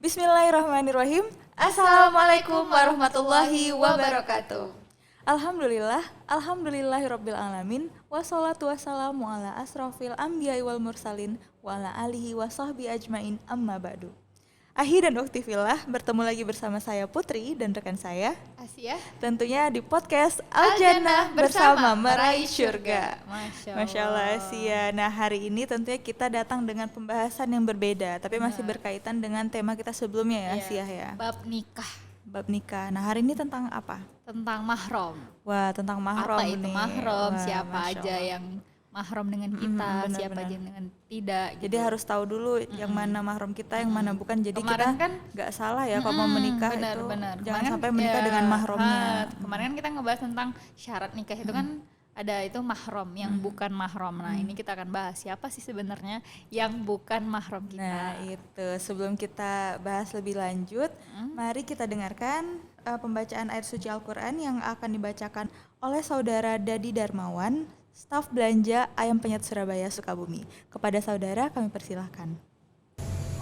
Bismillahirrahmanirrahim. Assalamualaikum warahmatullahi wabarakatuh. Alhamdulillahirabbil alamin. Wassalatu wassalamu ala asrofil anbiya'i wal mursalin wa ala alihi wa sahbihi ajmain amma ba'du. Ahi dan ukti fillah, bertemu lagi bersama saya Putri dan rekan saya Asia. tentunya di podcast Al-Jannah bersama meraih syurga. Masya Allah Asia. Nah, hari ini tentunya kita datang dengan pembahasan yang berbeda, tapi masih berkaitan dengan tema kita sebelumnya ya, Asia ya. Bab nikah. Nah, hari ini tentang apa? Tentang mahram. Wah, tentang mahram apa itu nih. mahram? Wah, Siapa Masya aja Allah. yang mahram dengan kita, benar, siapa benar. aja dengan tidak. Jadi harus tahu dulu yang mana mahram kita, yang mana bukan. Jadi Kemarin kita kan nggak salah ya kalau mau menikah benar, itu benar. jangan Kemarin sampai menikah dengan mahramnya. Kemarin kan kita ngebahas tentang syarat nikah itu kan ada itu mahram yang bukan mahram. Nah, ini kita akan bahas siapa sih sebenarnya yang bukan mahram kita. Nah, itu sebelum kita bahas lebih lanjut, mari kita dengarkan pembacaan ayat suci Al-Quran yang akan dibacakan oleh saudara Dadi Darmawan, staf belanja Ayam Penyet Surabaya Sukabumi. Kepada saudara kami persilahkan.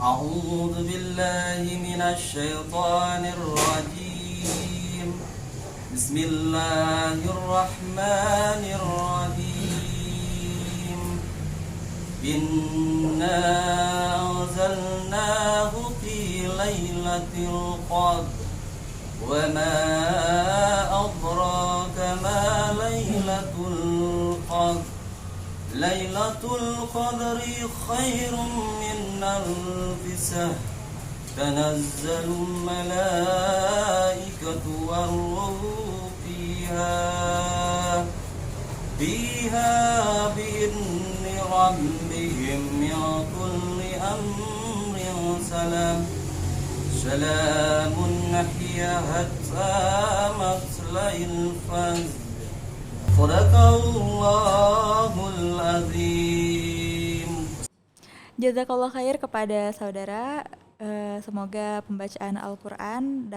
A'udzu billahi minasy syaithanir rajim. Bismillahirrahmanirrahim. Inna anzalnahu fi lailatul qadr. Wa ma adraka ma lailatul qadr. Lailatul qadri khairum min alfi shahr. Tanazzalul malaikatu war-ruhu fiha bi'idzni rabbihim min kulli amrin salam. Salamun hiya hatta matla'il fajr. Sadaqallahul azim. Jazakallah khair kepada saudara. Semoga pembacaan Al-Quran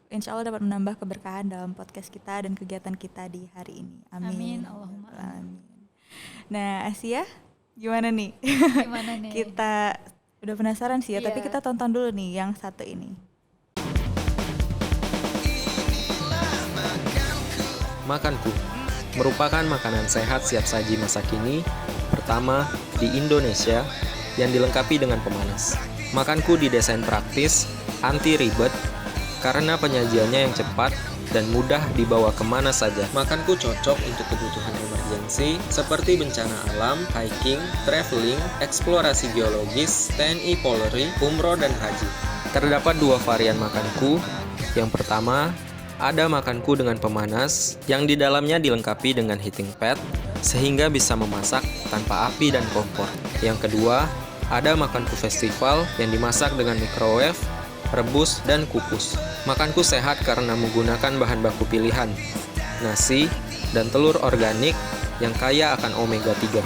insya Allah dapat menambah keberkahan dalam podcast kita dan kegiatan kita di hari ini. Amin. Allahumma Amin. Nah, Asia, gimana nih? Gimana nih? Kita udah penasaran sih ya, Iya. tapi kita tonton dulu nih yang satu ini. Makanku merupakan makanan sehat siap saji masa kini pertama di Indonesia yang dilengkapi dengan pemanas. Makanku didesain praktis, anti ribet, karena penyajiannya yang cepat dan mudah dibawa kemana saja. Makanku cocok untuk kebutuhan emergensi seperti bencana alam, hiking, traveling, eksplorasi geologis, TNI Polri, umroh dan haji. Terdapat dua varian makanku. Yang pertama, ada makanku dengan pemanas yang di dalamnya dilengkapi dengan heating pad sehingga bisa memasak tanpa api dan kompor. Yang kedua, ada makanku festival yang dimasak dengan microwave, rebus, dan kukus. Makanku sehat karena menggunakan bahan baku pilihan, nasi, dan telur organik yang kaya akan omega 3.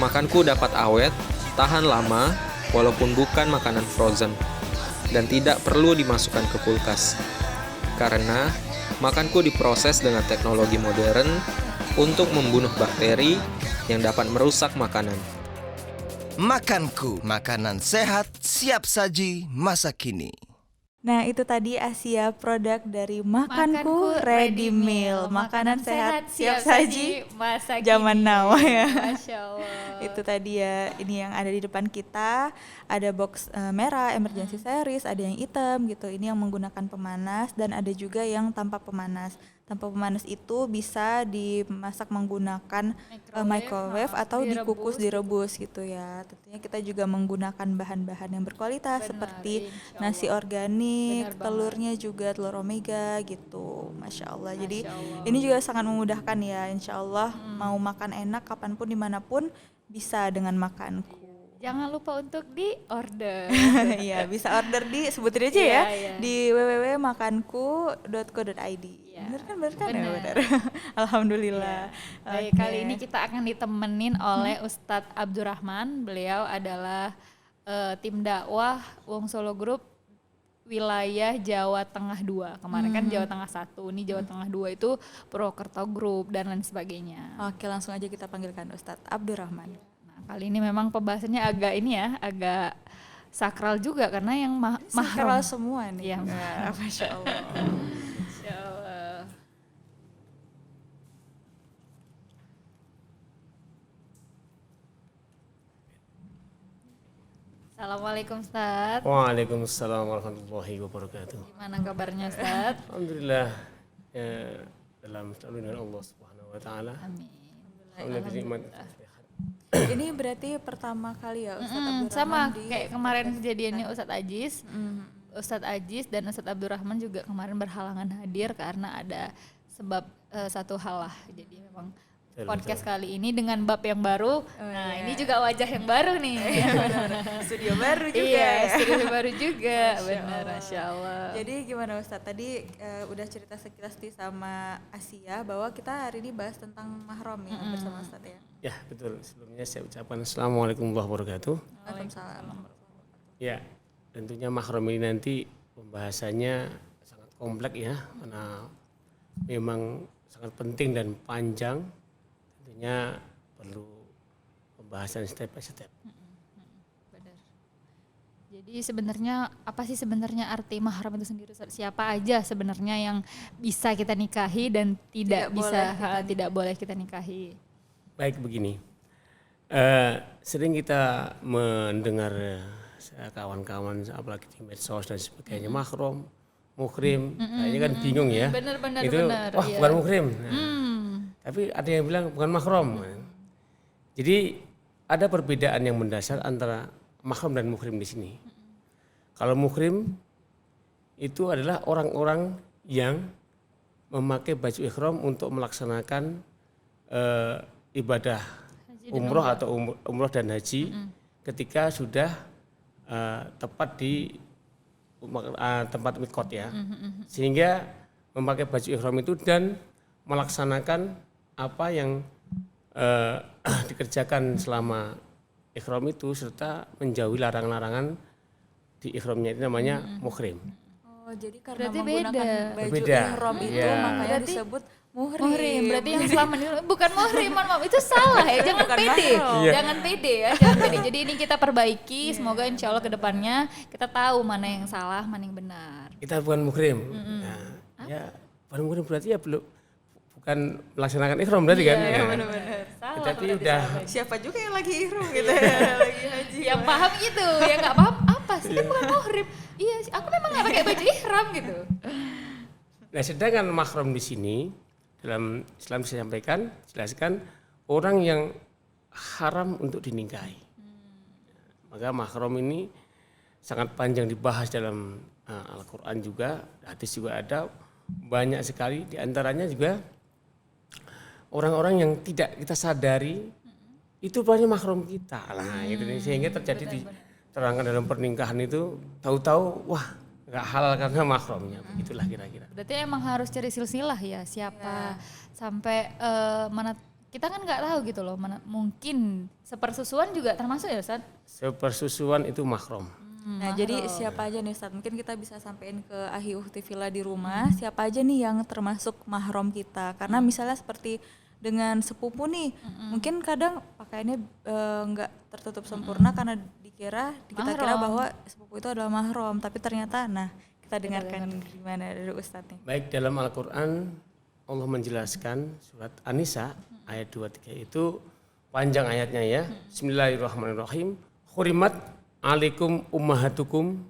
Makanku dapat awet, tahan lama, walaupun bukan makanan frozen, dan tidak perlu dimasukkan ke kulkas. Karena makanku diproses dengan teknologi modern untuk membunuh bakteri yang dapat merusak makanan. Makanku, makanan sehat siap saji masa kini. Nah, itu tadi Asia produk dari Makanku Ready Meal, makanan sehat siap saji masa zaman kini. now ya. Masya Allah. Itu tadi ya, ini yang ada di depan kita, ada box merah emergency series, ada yang hitam gitu, ini yang menggunakan pemanas, dan ada juga yang tanpa pemanas. Tanpa pemanas itu bisa dimasak menggunakan microwave atau dikukus direbus gitu ya. Tentunya kita juga menggunakan bahan-bahan yang berkualitas seperti insya nasi organik, Benar banget. telurnya juga telur omega gitu. Masya Allah. Jadi Allah. ini juga sangat memudahkan ya, insya Allah mau makan enak kapanpun dimanapun bisa dengan makanku. Jangan lupa untuk di order. Iya, bisa order di sebutin aja Iya, ya iya. di www.makanku.co.id. Iya. Bener kan? Benar. Benar. Alhamdulillah. Baik, Oke. kali ini kita akan ditemenin oleh Ustadz Abdurrahman. Beliau adalah tim dakwah Wong Solo Group wilayah Jawa Tengah 2. Kemarin kan Jawa Tengah 1, ini Jawa Tengah 2 itu Purwokerto Group dan lain sebagainya. Oke, langsung aja kita panggilkan Ustadz Abdurrahman. Nah, kali ini memang pembahasannya agak ini ya, agak sakral juga karena yang mahram. Sakral semua nih. Iya. Nah, Masya Allah. Masya Allah. Assalamualaikum Ustadz. Waalaikumsalam warahmatullahi wabarakatuh. Gimana kabarnya Ustadz? Alhamdulillah dalam perlindungan Allah Subhanahu wa taala. Amin. Alhamdulillah nikmat. Ini berarti pertama kali ya Ustadz Abdurrahman Sama di kayak kemarin kejadiannya Ustadz Ajis. Ustadz Ajis dan Ustadz Abdurrahman juga kemarin berhalangan hadir karena ada sebab satu hal lah. Jadi memang podcast kali ini dengan bab yang baru. Ini juga wajah yang baru nih. studio baru juga. Iya, ya. studio baru juga. Benar, Masya Allah. Jadi gimana Ustadz? Tadi udah cerita sekilas nih sama Asia bahwa kita hari ini bahas tentang mahram ya bersama Ustadz ya. Ya, betul. Sebelumnya saya ucapkan Assalamualaikum warahmatullahi wabarakatuh. Waalaikumsalam. Ya, tentunya mahram ini nanti pembahasannya sangat kompleks ya, karena memang sangat penting dan panjang. Tentunya perlu pembahasan step by step. Benar. Jadi sebenarnya apa sih sebenarnya arti mahram itu sendiri? Siapa aja sebenarnya yang bisa kita nikahi dan tidak boleh kita nikahi? Baik begini, sering kita mendengar kawan-kawan apalagi di medsos dan sebagainya mahram, muhrim, kayaknya kan bingung ya. Benar-benar. Itu wah iya. bukan muhrim. Nah, tapi ada yang bilang bukan mahram. Jadi ada perbedaan yang mendasar antara mahram dan muhrim di sini. Kalau muhrim itu adalah orang-orang yang memakai baju ihram untuk melaksanakan ibadah umroh atau umroh dan haji ketika sudah tepat di tempat mikot ya. Sehingga memakai baju ihram itu dan melaksanakan apa yang dikerjakan selama ihram itu serta menjauhi larangan-larangan di ihramnya itu namanya muhrim. Oh, jadi karena Berarti menggunakan beda. baju Berbeda. ihram itu Iya. makanya Berarti disebut muhrim. Muhrim, berarti yang selama ini bukan muhrim, maaf itu salah ya, jangan Bukan pede, mahram. jangan pede ya, jangan pede. Jadi ini kita perbaiki, semoga insya Allah kedepannya kita tahu mana yang salah, mana yang benar. Kita bukan muhrim. Nah, ya bukan muhrim berarti ya bukan melaksanakan ihram berarti kan. Ya. Benar-benar. Salah. Tapi udah Siapa juga yang lagi ihram gitu ya, lagi haji. Yang paham gitu, yang nggak paham apa sih kan bukan muhrim. Iya, aku memang nggak pakai baju ihram gitu. Nah, sedangkan mahram di sini dalam Islam saya sampaikan, jelaskan orang yang haram untuk dinikahi. Maka mahram ini sangat panjang dibahas dalam Al-Quran juga, hadis juga ada banyak sekali. Di antaranya juga orang-orang yang tidak kita sadari itu banyak mahram kita. Nah, itu sehingga terjadi diterangkan dalam pernikahan itu tahu-tahu wah nggak halal karena mahramnya. Begitulah kira-kira. Berarti emang harus cari silsilah ya, siapa sampai mana kita kan nggak tahu gitu loh, mana mungkin sepersusuan juga termasuk ya Ustaz? Sepersusuan itu mahram. Nah, jadi siapa aja nih Ustaz? Mungkin kita bisa sampein ke Ahi Uhti Villa di rumah, siapa aja nih yang termasuk mahram kita? Karena misalnya seperti dengan sepupu nih, mungkin kadang pakaiannya nggak tertutup sempurna karena kita kira bahwa sepupu itu adalah mahram, tapi ternyata kita dengarkan gimana dari Ustadz nih. Baik, dalam Al-Quran Allah menjelaskan surat An-Nisa ayat 23 itu panjang ayatnya ya. Bismillahirrahmanirrahim. Hurimat alaikum ummahatukum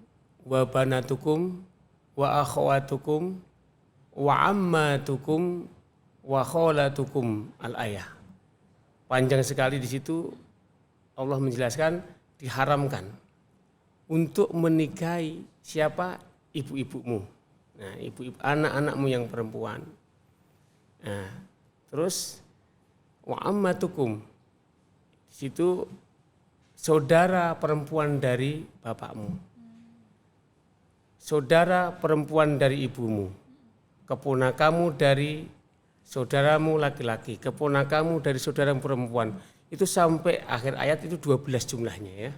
wa banatukum wa akhawatukum wa ammatukum wa kholatukum al-ayah. Panjang sekali di situ Allah menjelaskan diharamkan untuk menikahi siapa? Ibu-ibumu. Nah, ibu-ibu anak-anakmu yang perempuan. Nah, terus wa ammatukum. Di situ saudara perempuan dari bapakmu. Saudara perempuan dari ibumu. Keponakanmu dari saudaramu laki-laki, keponakanmu dari saudaramu perempuan. Itu sampai akhir ayat itu 12 jumlahnya ya.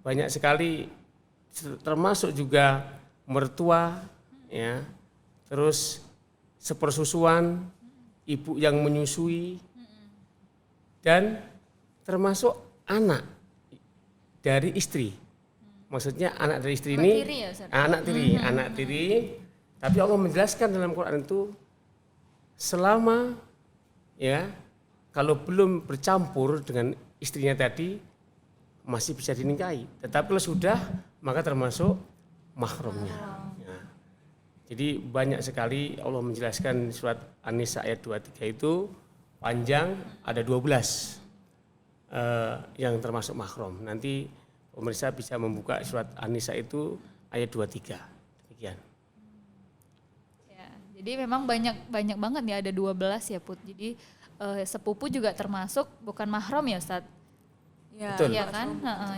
Banyak sekali, termasuk juga mertua ya. Terus sepersusuan, ibu yang menyusui, dan termasuk anak dari istri. Maksudnya anak dari istri Anak ini tiri ya, Ustaz? anak tiri. Tapi Allah menjelaskan dalam Quran itu selama ya kalau belum bercampur dengan istrinya tadi masih bisa dinikahi. Tetapi kalau sudah maka termasuk mahramnya. Ya. Jadi banyak sekali Allah menjelaskan surat An-Nisa ayat 23 itu panjang, ada 12 yang termasuk mahram. Nanti pemirsa bisa membuka surat An-Nisa itu ayat 23. Demikian. Ya, jadi memang banyak banget ya, ada 12 ya Put. Jadi sepupu juga termasuk bukan mahram ya Ustaz? Ya, Betul. Iya kan?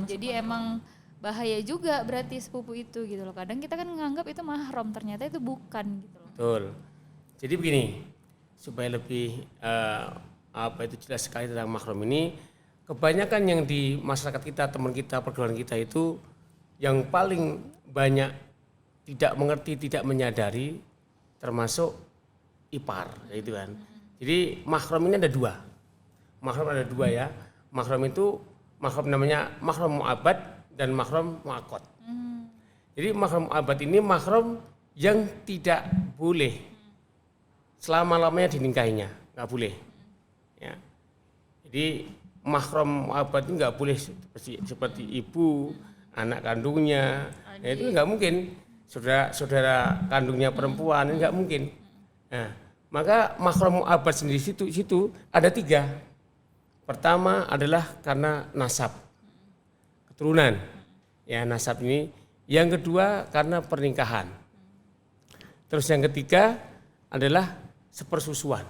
Jadi emang bahaya juga berarti sepupu itu gitu loh. Kadang kita kan menganggap itu mahram, ternyata itu bukan gitu loh. Betul. Jadi begini, supaya lebih itu jelas sekali tentang mahram ini, kebanyakan yang di masyarakat kita, teman kita, pergaulan kita itu yang paling banyak tidak mengerti, tidak menyadari, termasuk ipar, gitu kan. Jadi mahram ini ada dua. Mahram ada dua ya. Mahram itu mahram namanya mahram mu'abbad dan mahram mu'aqqad. Jadi mahram mu'abbad ini mahram yang tidak boleh selama-lamanya dinikahinya, nggak boleh. Ya. Jadi mahram mu'abbad itu nggak boleh seperti ibu, anak kandungnya, ya itu nggak mungkin. Saudara kandungnya perempuan ini nggak mungkin. Nah, maka mahram mu'abbad sendiri situ ada 3. Pertama adalah karena nasab, keturunan, ya nasab ini. Yang kedua karena pernikahan. Terus yang ketiga adalah sepersusuan.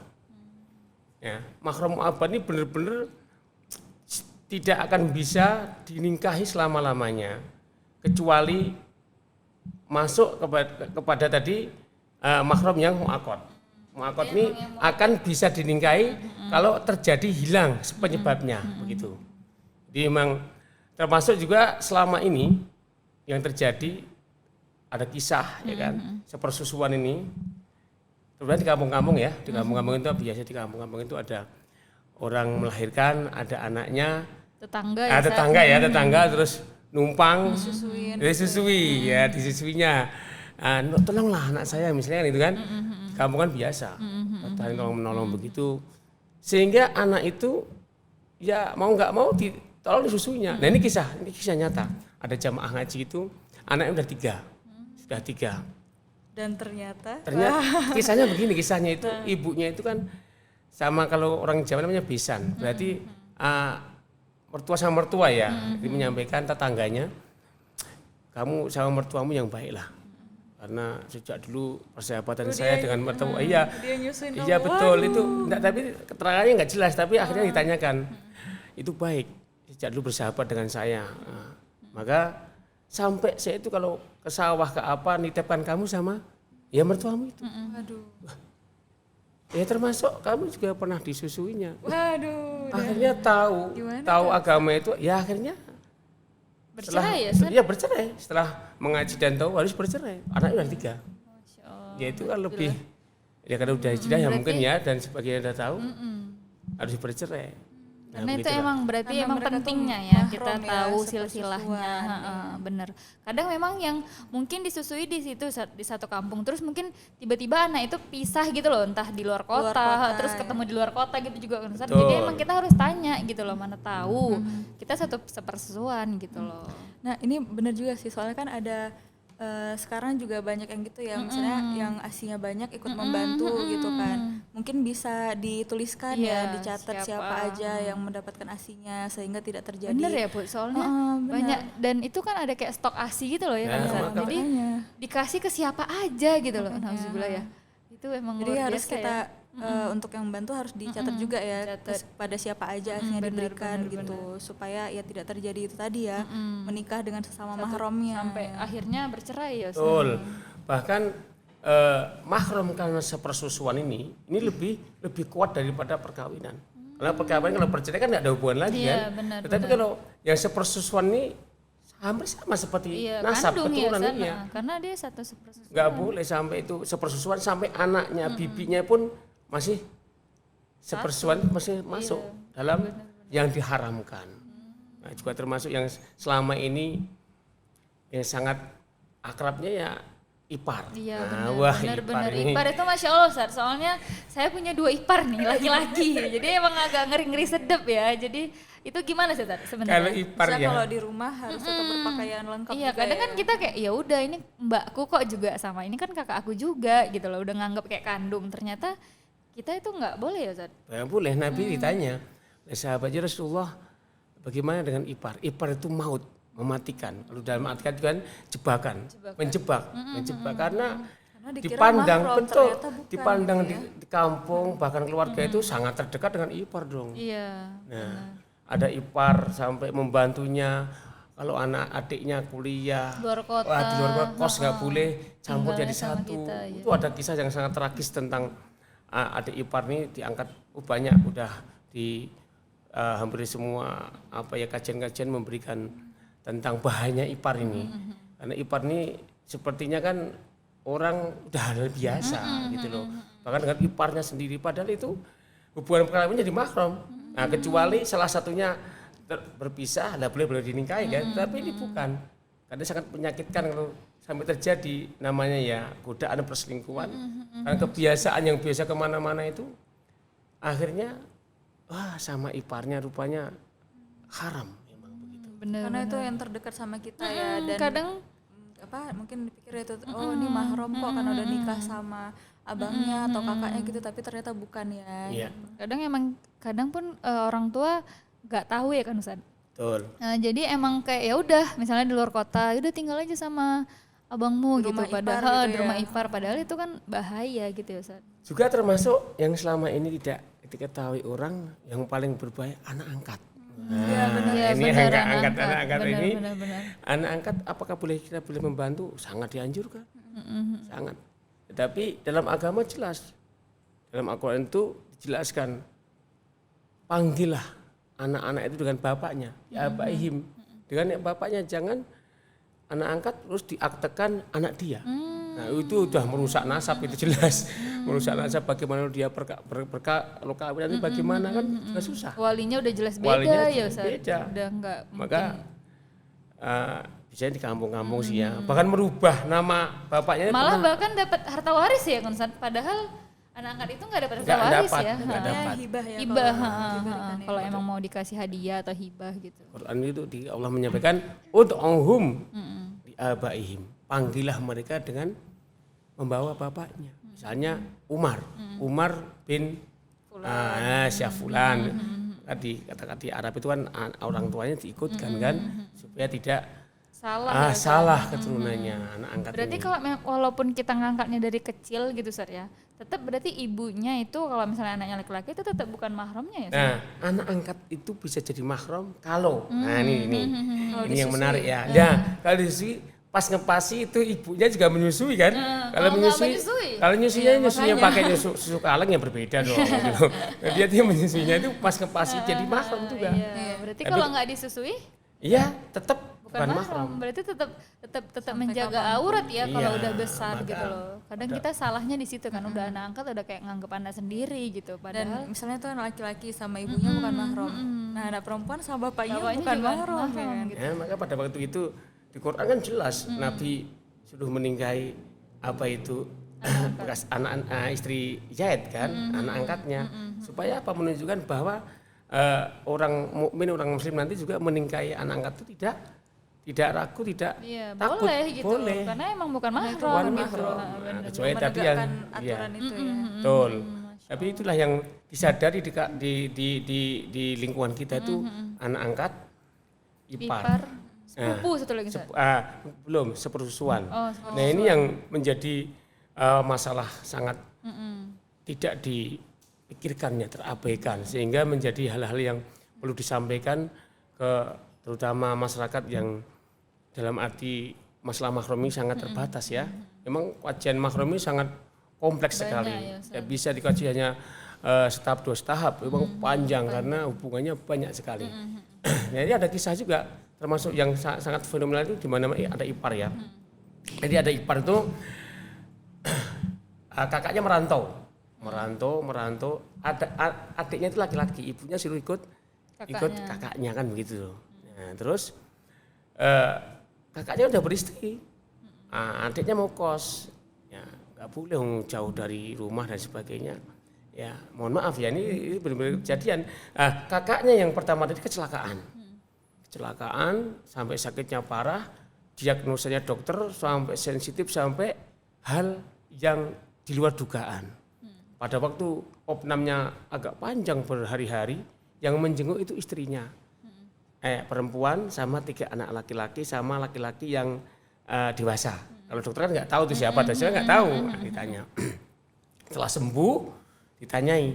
Ya, mahram mu'abbad ini benar-benar tidak akan bisa dinikahi selama-lamanya kecuali masuk kepada tadi mahram yang mu'aqqad. Mu'aqqad ini akan bisa dinikahi kalau terjadi hilang penyebabnya begitu. Jadi memang termasuk juga selama ini yang terjadi ada kisah ya kan sepersusuan ini. Terutama di kampung-kampung ya, di kampung-kampung itu biasa di kampung-kampung itu ada orang melahirkan, ada anaknya, tetangga terus numpang disusui ya, disusuinya. Tolonglah anak saya misalnya gitu kan. Kamu kan biasa, saling tolong menolong begitu, sehingga anak itu ya mau nggak mau tolong disusuinya. Nah ini kisah nyata. Ada jamaah ngaji itu anaknya sudah tiga. Dan ternyata kisahnya begini, kisahnya itu ibunya itu kan sama kalau orang Jawa namanya besan, berarti mertua sama mertua ya, jadi menyampaikan tetangganya, kamu sama mertuamu yang baiklah. Karena sejak dulu persahabatan saya dengan mertua, iya betul itu, enggak, tapi keterangannya nggak jelas, tapi akhirnya ditanyakan, itu baik sejak dulu bersahabat dengan saya. Maka sampai saya itu kalau ke sawah ke apa nitipkan kamu sama ya mertuamu itu. Ya termasuk kamu juga pernah disusuinya. Waduh. Akhirnya tahu agama itu, ya akhirnya Bercerai bercerai. Setelah mengaji dan tahu harus bercerai. Anaknya udah 3. Ya itu kan lebih, ya karena udah hijrah ya mungkin ya, dan sebagian udah tahu harus bercerai. Karena itu emang berarti Karena emang mereka pentingnya tuh ya mahram kita ya, tahu sepersusuan, silsilahnya. Bener. Kadang memang yang mungkin disusui di situ di satu kampung, terus mungkin tiba-tiba anak itu pisah gitu loh, entah di luar kota, terus ketemu di luar kota gitu juga kan. Jadi emang kita harus tanya gitu loh, mana tahu kita satu sepersusuan gitu loh. Nah ini benar juga sih, soalnya kan ada sekarang juga banyak yang gitu ya, misalnya yang asinya banyak ikut membantu gitu kan. Mungkin bisa dituliskan ya, dicatat siapa aja yang mendapatkan asinya sehingga tidak terjadi. Bener ya Bu, soalnya banyak, dan itu kan ada kayak stok asi gitu loh ya, kan. Jadi dikasih ke siapa aja gitu loh. Alhamdulillah ya. Itu emang jadi luar harus biasa kita ya. Untuk yang membantu harus dicatat juga ya, pada siapa aja asinya diberikan gitu, supaya ya tidak terjadi itu tadi ya, menikah dengan sesama mahramnya Sampai akhirnya bercerai ya. Betul. Bahkan mahram karena sepersusuan ini lebih kuat daripada perkawinan. Karena perkawinan kalau bercerai kan nggak ada hubungan lagi kan. Tetapi kalau yang sepersusuan ini hampir sama seperti nasab keturunan ini ya. Karena dia satu sepersusuan. Nggak boleh sampai itu sepersusuan, sampai anaknya, bibinya pun masih sepersusuan masih masuk dalam yang diharamkan. Nah, juga termasuk yang selama ini yang sangat akrabnya ya ipar. Iya Wah, benar ini. ipar itu Masya Allah Ustaz. Soalnya saya punya 2 ipar nih laki-laki. Jadi emang agak ngeri-ngeri sedep ya. Jadi itu gimana sih Ustaz Kalau sebenarnya? ipar Bisa ya. kalau di rumah harus tetap berpakaian lengkap Iya juga kadang ya. kan kita kayak ya udah ini mbakku kok juga sama ini kan kakak aku juga gitu loh, udah nganggap kayak kandung, ternyata kita itu nggak boleh ya Ustaz. Ya boleh, Nabi ditanya oleh sahabatnya Rasulullah, bagaimana dengan ipar? Ipar itu maut, mematikan. Lalu dalam arti kan jebakan, menjebak karena dikira dipandang mahram, betul, ternyata bukan dipandang gitu ya. di kampung bahkan keluarga itu sangat terdekat dengan ipar dong. Iya. Nah, ada ipar sampai membantunya kalau anak adiknya kuliah, Luar kota, wah, di luar kota kos nggak boleh campur tinggalnya jadi sama satu. kita, iya. Itu ada kisah yang sangat tragis tentang adik ipar ini diangkat banyak udah di hampir semua kajian-kajian memberikan tentang bahayanya ipar ini. Karena ipar ini sepertinya kan orang udah hal biasa gitu loh. Bahkan dengan iparnya sendiri padahal itu hubungan perkawinan jadi mahram. Nah, kecuali salah satunya berpisah, tidak boleh dinikahi kan. Tapi ini bukan. Karena sangat menyakitkan kalau sampai terjadi namanya ya godaan perselingkuhan. Karena kebiasaan yang biasa kemana-mana itu akhirnya wah sama iparnya rupanya haram memang begitu. Bener. Karena itu yang terdekat sama kita ya, dan Kadang mungkin dipikir itu ini mahram kok karena udah nikah sama abangnya atau kakaknya gitu, tapi ternyata bukan ya. Iya, kadang pun orang tua nggak tahu ya kan Ustaz. betul. Nah, jadi emang kayak ya udah misalnya di luar kota, ya udah tinggal aja sama abangmu Di gitu, rumah ipar padahal gitu di ya. rumah ipar, padahal itu kan bahaya gitu ya Ustaz. Juga termasuk yang selama ini tidak diketahui orang yang paling berbahaya anak angkat. Nah, Iya, ini benar, anak angkat benar, ini benar. anak angkat apakah kita boleh membantu? Sangat dianjurkan. Sangat. Tetapi dalam agama jelas. Dalam Al-Qur'an itu dijelaskan panggillah anak-anak itu dengan bapaknya, ya abaihim. Dengan bapaknya, jangan anak angkat terus diaktekan anak dia. Nah, itu udah merusak nasab, itu jelas. Merusak nasab, bagaimana dia kalau kawin nanti bagaimana kan juga susah. Walinya udah jelas beda Walinya ya Ustaz. beda. Udah enggak Maka biasanya di kampung-kampung sih ya, bahkan merubah nama bapaknya. malah bahkan dapat harta waris ya kan Ustaz. Padahal anak angkat itu nggak dapat harta Nggak waris dapat, ya. nggak Ha. dapat. Hibah ya. Hibah, kalau diberikan ya. kalau emang mau dikasih hadiah atau hibah gitu. Quran itu Allah menyampaikan ud'uhum li abaihim. Panggillah mereka dengan membawa bapaknya. Misalnya Umar bin Syafulan. Tadi kata-kata di Arab itu kan orang tuanya diikutkan kan supaya tidak salah keturunannya anak angkat Berarti ini. kalau walaupun kita ngangkatnya dari kecil gitu Ustaz ya, tetap berarti ibunya itu kalau misalnya anaknya laki-laki itu tetap bukan mahramnya ya Ustaz? Nah, anak angkat itu bisa jadi mahram kalau ini Kalau yang disusui. menarik ya. Nah, kalau disusui pas ngepasi itu ibunya juga menyusui kan. Kalau nggak menyusui? kalau nyusunya pakai susu kaleng yang berbeda dong gitu. Nah, dia menyusuinya itu pas ngepasi jadi mahram juga. Iya, berarti kalau nggak disusui Iya, tetap bukan mahram. Berarti tetap menjaga aurat ya kalau Iya, udah besar maka gitu loh. Kadang kita salahnya di situ kan, udah anak angkat udah kayak nganggep anak sendiri gitu, Dan padahal misalnya tuh anak laki-laki sama ibunya bukan mahram. Nah, anak perempuan sama bapaknya Bapaknya bukan juga mahram ya mahram kan. gitu. Ya, maka pada waktu itu di Quran kan jelas Nabi sudah meninggahi apa itu bekas anak istri Zaid kan, anak angkatnya. Supaya apa, menunjukkan bahwa orang mukmin, orang muslim nanti juga meninggahi anak angkat itu tidak ragu, tidak Iya, takut. boleh gitu. Boleh. Karena emang bukan mahram Bukan gitu. mahram. Nah, Nah, bener. kecuali tadi yang Menegakkan aturan itu ya. betul. Tapi itulah yang disadari di lingkungan kita itu anak angkat, Ipar, ipar. sepupu satu lagi Ustaz. Belum sepersusuan. Oh, Nah, ini yang menjadi masalah sangat tidak dipikirkannya, terabaikan, sehingga menjadi hal-hal yang perlu disampaikan ke terutama masyarakat yang dalam arti masalah mahram ini sangat terbatas ya. Memang kajian mahram ini sangat kompleks sekali. ya, Ustaz. Tidak bisa dikaji hanya setahap dua tahap, memang panjang karena hubungannya banyak sekali. Jadi ada kisah juga termasuk yang sangat fenomenal itu di mana ada ipar ya. Jadi ada ipar itu kakaknya merantau, adiknya itu laki-laki, ibunya suruh ikut kakaknya kan begitu. Nah, terus kakaknya udah beristri, adiknya mau kos, ya nggak boleh jauh dari rumah dan sebagainya. Ya mohon maaf ya, ini benar-benar kejadian. Kakaknya yang pertama tadi kecelakaan sampai sakitnya parah, diagnosanya dokter sampai sensitif sampai hal yang di luar dugaan. Pada waktu opnamnya agak panjang berhari-hari, yang menjenguk itu istrinya, perempuan sama 3 anak laki-laki sama laki-laki yang dewasa. Kalau dokter kan nggak tahu itu siapa, dan saya nggak tahu. Ditanya, setelah sembuh ditanyai,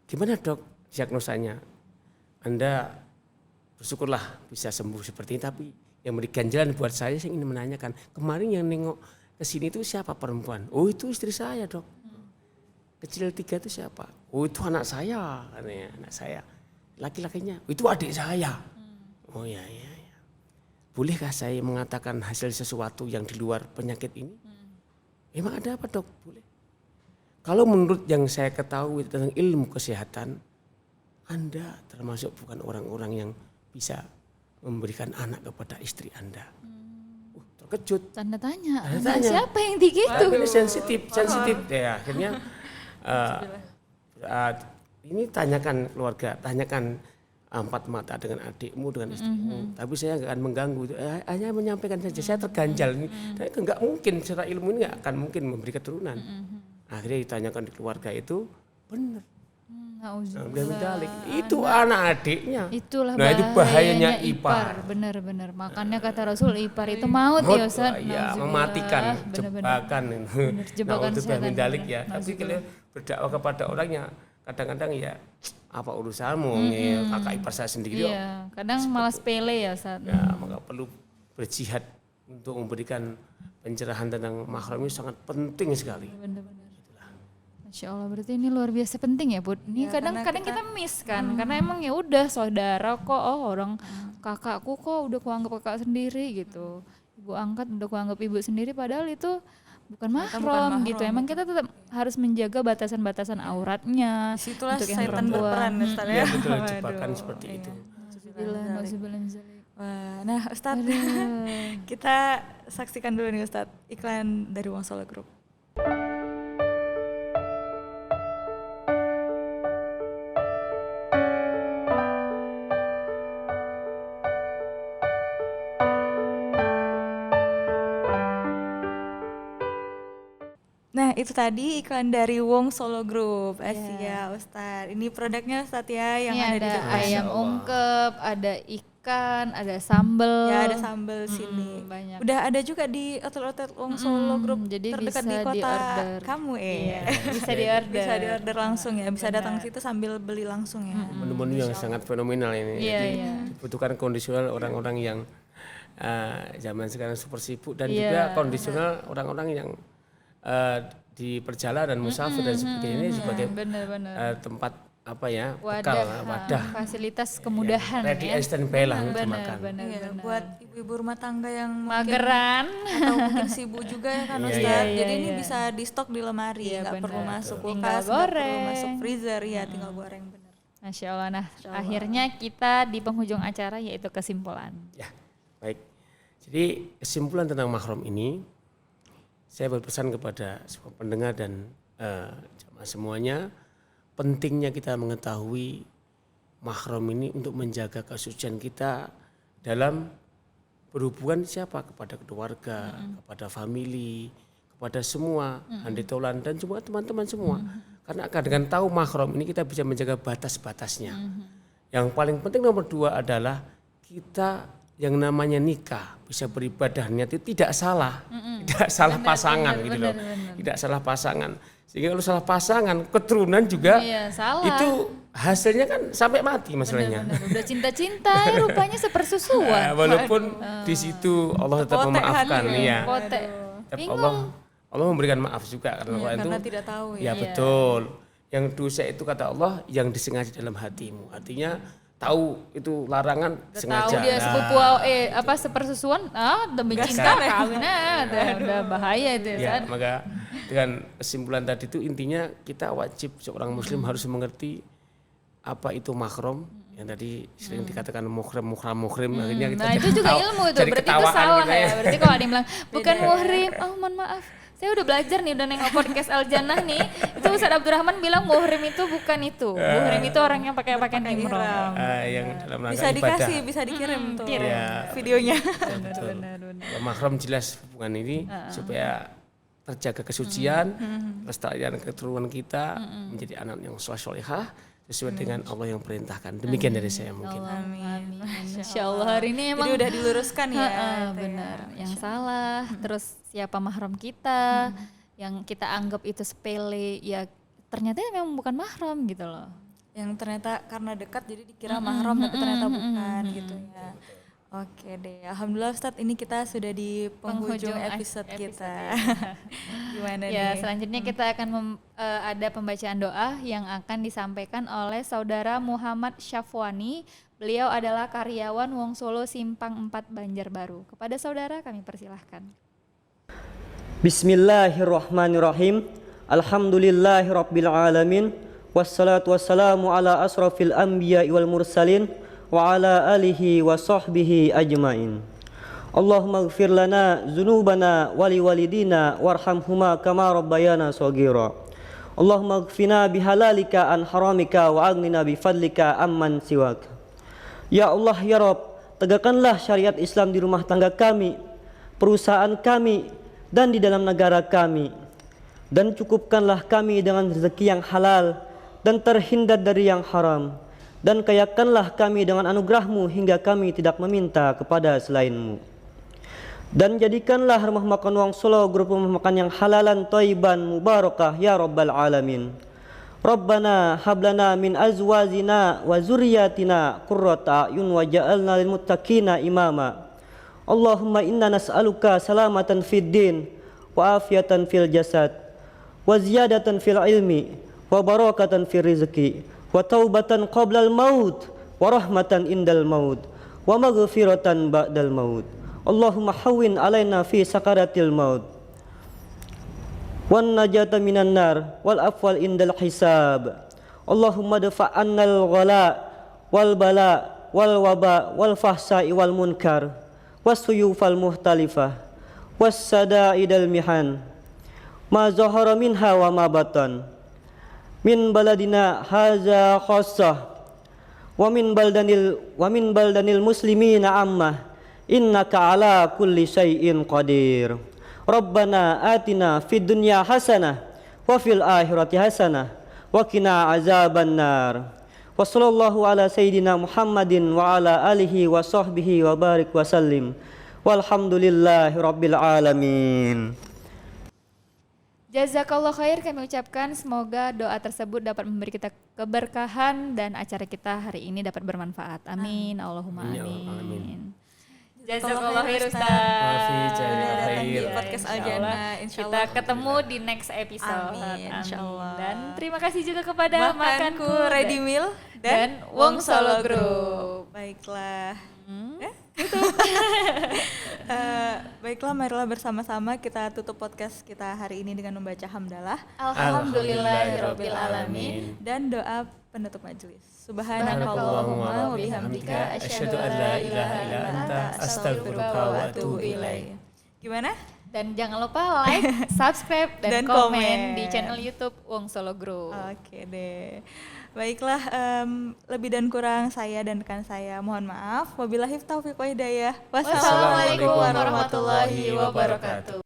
gimana dok diagnosanya? Anda bersyukurlah bisa sembuh seperti ini, tapi yang beri ganjalan buat saya ingin menanyakan, kemarin yang nengok ke sini itu siapa perempuan? Oh itu istri saya dok. Kecil 3 itu siapa? Oh itu anak saya, katanya anak saya. Laki-lakinya, itu adik saya. Oh ya. Bolehkah saya mengatakan hasil sesuatu yang di luar penyakit ini? Emang ada apa dok? Boleh. Kalau menurut yang saya ketahui tentang ilmu kesehatan, Anda termasuk bukan orang-orang yang bisa memberikan anak kepada istri Anda. Terkejut. Tanda tanya. Tanya. Siapa yang gitu? Ini sensitif. Ya, akhirnya ini tanyakan keluarga, tanyakan 4 mata dengan adikmu, dengan istrimu. Tapi saya nggak akan mengganggu. Hanya menyampaikan saja. Saya terganjal ini. Nggak mungkin secara ilmu ini nggak akan mungkin memberi keturunan. Akhirnya ditanyakan di keluarga itu benar. Itu anak adiknya. Itulah nah itu bahayanya ipar. Benar-benar. Makanya kata Rasul ipar itu maut ya Ustaz. Ya, mematikan, jebakan. Jebakan setan. Dalik ya. Tapi kalau berdakwah kepada orangnya kadang-kadang ya apa urusanmu kakak ipar saya sendiri. Iya, kadang malah sepele ya Ustaz. Ya, maka perlu berjihad untuk memberikan pencerahan tentang mahram ini sangat penting sekali. Benar-benar. Masya Allah, berarti ini luar biasa penting ya Bud. Ini Ya, kadang-kadang kita miss kan, karena emang ya udah saudara kok, orang kakakku kok udah kuanggap kakak sendiri gitu. Ibu angkat udah kuanggap ibu sendiri, padahal itu bukan mahram gitu. Emang kita tetap harus menjaga batasan-batasan auratnya. Disitulah untuk yang setan perempuan. berperan Ustaz ya. Ya betul, jebakan seperti itu. Wah, nah Ustadz, kita saksikan dulu nih Ustadz iklan dari Wong Solo Group. Nah itu tadi iklan dari Wong Solo Group, Asia Ustadz. Ini produknya Ustadz ya yang Ini ada di ada depan. ayam ungkep, ada ikan, ada sambel. Ya ada sambal sini. Banyak. Udah ada juga di hotel-hotel Wong Solo Group jadi terdekat bisa di kota di-order. kamu Iya, bisa di-order. Bisa di-order langsung ya, bisa datang situ sambil beli langsung ya. Menu-menu yang sangat fenomenal ini. Iya, Jadi iya. dibutuhkan kondisional orang-orang yang zaman sekarang super sibuk dan Iya. juga kondisional orang-orang yang di perjalanan musafir dan sebagainya ini sebagai Benar-benar. tempat apa ya bekal wadah Fasilitas kemudahan ready ya. and standby lah untuk makan. Benar. Iya, buat ibu-ibu rumah tangga yang Mageran. atau mungkin sibuk juga ya kan Iya, Ustadz. iya, Jadi ini iya. bisa di stok di lemari, Iya, nggak benar. perlu masuk Tinggal kulkas, nggak perlu goreng. masuk freezer, ya tinggal goreng bener. Masya Allah. Nah, akhirnya kita di penghujung acara yaitu kesimpulan. Ya, baik. Jadi kesimpulan tentang mahram ini, saya berpesan kepada semua pendengar dan jamaah semuanya, pentingnya kita mengetahui mahram ini untuk menjaga kesucian kita dalam berhubungan siapa kepada keluarga, kepada family, kepada semua handetolan dan semua teman-teman semua. Karena dengan tahu mahram ini kita bisa menjaga batas-batasnya. Yang paling penting nomor 2 adalah kita yang namanya nikah bisa beribadah niat itu tidak salah, tidak salah pasangan gitu loh, tidak salah pasangan. Sehingga kalau salah pasangan, keturunan juga Iya, salah. itu hasilnya kan sampai mati masalahnya. Benar. Udah cinta-cinta rupanya sepersusuan. Walaupun di situ Allah tetap Potek memaafkan, hati ya. Pote. Tetap Allah memberikan maaf juga karena Quran itu. Karena tidak tahu ya. Ya betul. Yang dosa itu kata Allah yang disengaja dalam hatimu. Artinya tahu itu larangan sengaja. Tahu dia sepupu sepersusuan, demi cinta kawin udah bahaya itu Ya, kan. maka dengan kesimpulan tadi itu intinya kita wajib seorang muslim harus mengerti apa itu mahram, yang tadi sering dikatakan muhrim, akhirnya kita Nah jadi itu juga ilmu itu, jadi berarti itu ketawaan salah gitu ya. Berarti kalau ada yang bilang bukan muhrim, oh mohon maaf, saya udah belajar nih, udah nengok podcast Al Jannah nih. Itu Ustaz Abdurrahman bilang muhrim itu bukan itu. Muhrim itu orang yang pakai pakaian ihram. yang dalam rangka Bisa ibadah. dikasih, bisa dikirim tuh Ya, videonya. betul. Ya, mahram jelas hubungan ini supaya terjaga kesucian, kelestarian keturunan kita menjadi anak yang solehah sesuai dengan Allah yang perintahkan. Demikian dari saya mungkin. Amin. Insya Allah hari ini emang Jadi udah diluruskan ya. benar. Yang salah, terus siapa mahram kita, yang kita anggap itu sepele, ya ternyata memang bukan mahram gitu loh. Yang ternyata karena dekat jadi dikira mahram tapi ternyata bukan gitu ya. Oke deh, alhamdulillah Ustadz, ini kita sudah di penghujung episode kita. Gimana Ya, nih? selanjutnya kita akan ada pembacaan doa yang akan disampaikan oleh Saudara Muhammad Syafwani. Beliau adalah karyawan Wong Solo Simpang 4 Banjarbaru. Kepada saudara kami persilahkan. Bismillahirrahmanirrahim. Alhamdulillahirabbil alamin. Wassalatu wassalamu ala asrafil anbiya'i wal mursalin wa ala alihi wa sahbihi ajmain. Allahumma ighfir lana dzunubana wa liwalidina warhamhuma kama rabbayana shaghira. Allahumma ighfina bihalalika an haramika wa aghnina bifadlika amman siwak. Ya Allah ya Rabb, tegakkanlah syariat Islam di rumah tangga kami, perusahaan kami, dan di dalam negara kami. Dan cukupkanlah kami dengan rezeki yang halal dan terhindar dari yang haram. Dan kayakanlah kami dengan anugerah-Mu hingga kami tidak meminta kepada selain-Mu. Dan jadikanlah rumah makan Wong Solo grup rumah makan yang halalan, thayyiban, mubarakah ya Rabbal Alamin. Rabbana hablana min azwajina wa zurriyatina qurrata a'yun waj'alna lil muttaqina imama. Allahumma inna nas'aluka salamatan fid din wa afiatan fil jasad wa ziyadatan fil ilmi wa barakatan fil rizqi wa taubatan qablal maut wa rahmatan indal maut wa maghfiratan ba'dal maut. Allahumma hawwin alaina fi sakaratil maut wan najata minan nar wal afwal indal hisab. Allahumma dafa'annal ghala wal bala wal waba wal fahsa'i wal munkar wasuyufal muhtalifah wassada'idal mihan ma zahara minha wa ma batan min baladina haza khassah wa min baldanil muslimina ammah innaka ala kulli syai'in qadir. Rabbana atina fid dunya hasanah wa fil akhirati hasanah wa qina azabannar. Wa sallallahu ala sayyidina Muhammadin wa ala alihi wa sahbihi wa barik wa sallim. Walhamdulillahi rabbil alamin. Jazakallah khair kami ucapkan, semoga doa tersebut dapat memberi kita keberkahan dan acara kita hari ini dapat bermanfaat. Amin. Allahumma amin. Jazakallah khair Ustaz. Udah datang di Khair. podcast Al Jannah, insya Kita Allah. ketemu di next episode. Amin, insya Allah. Dan terima kasih juga kepada Makanku Ready Meal dan Wong Solo Group. Baiklah. Baiklah, marilah bersama-sama kita tutup podcast kita hari ini dengan membaca hamdalah Alhamdulillahirabbil alamin. dan doa penutup majelis. Subhanakallahumma Subhanakallahumma wa bihamdika asyhadu an la ilaha illa anta astaghfiruka wa atubu ilaik. Gimana? Dan jangan lupa like, subscribe, dan Dan komen komen. di channel YouTube Wong Solo Group. Oke deh. Baiklah, lebih dan kurang saya dan rekan saya mohon maaf. Wabillahi taufiq wa hidayah. Wassalamualaikum warahmatullahi wabarakatuh.